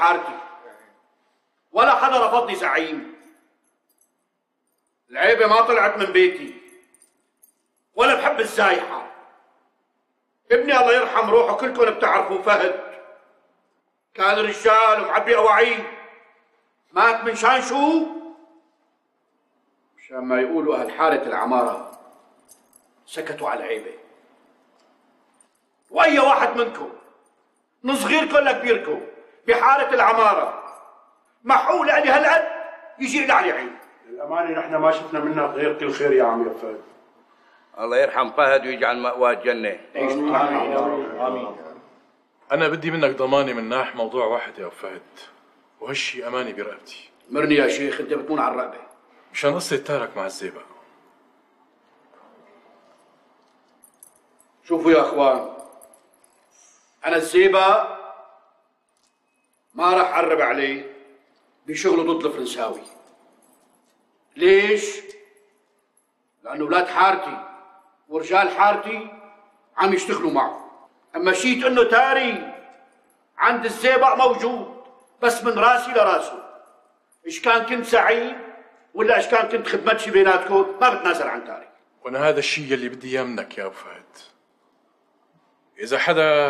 حارتي، ولا حدا رفضني زعيم. العيبة ما طلعت من بيتي، ولا بحب الزايحة. ابني الله يرحم روحه كلكم بتعرفوا فهد، كان رجال ومعبي أواعيه. مات من شان شو؟ مشان ما يقولوا أهل حارة العمارة سكتوا على عيبة. وأي واحد منكم من صغيركم لكبيركم بحارة العمارة محول لي هالقد يجي لي علي عين. للأمانة نحن ما شفنا منك غير كل خير يا عم يا فهد. الله يرحم فهد ويجعل مأواه الجنة. آمين. آمين. أنا بدي منك ضمانة من ناح موضوع واحد يا أبو فهد، وهالشي أماني برقبتي. مرني يا شيخ، أنت بتمون على الرقبة. مشان قصة تارك مع الزيبق. شوفوا يا أخوان، أنا الزيبق ما راح أعرب عليه بشغله ضد الفرنساوي. ليش؟ لأنه أولاد حارتي ورجال حارتي عم يشتغلوا معه. أما شيت إنه تاري عند الزيبق موجود، بس من راسي لراسه. إيش كان كنت زعيم ولا إيش كان كنت خدمتشي بيناتكم ما بتنازل عن تاري. وأنا هذا الشيء اللي بدي إياه منك يا أبو فهد. إذا حدا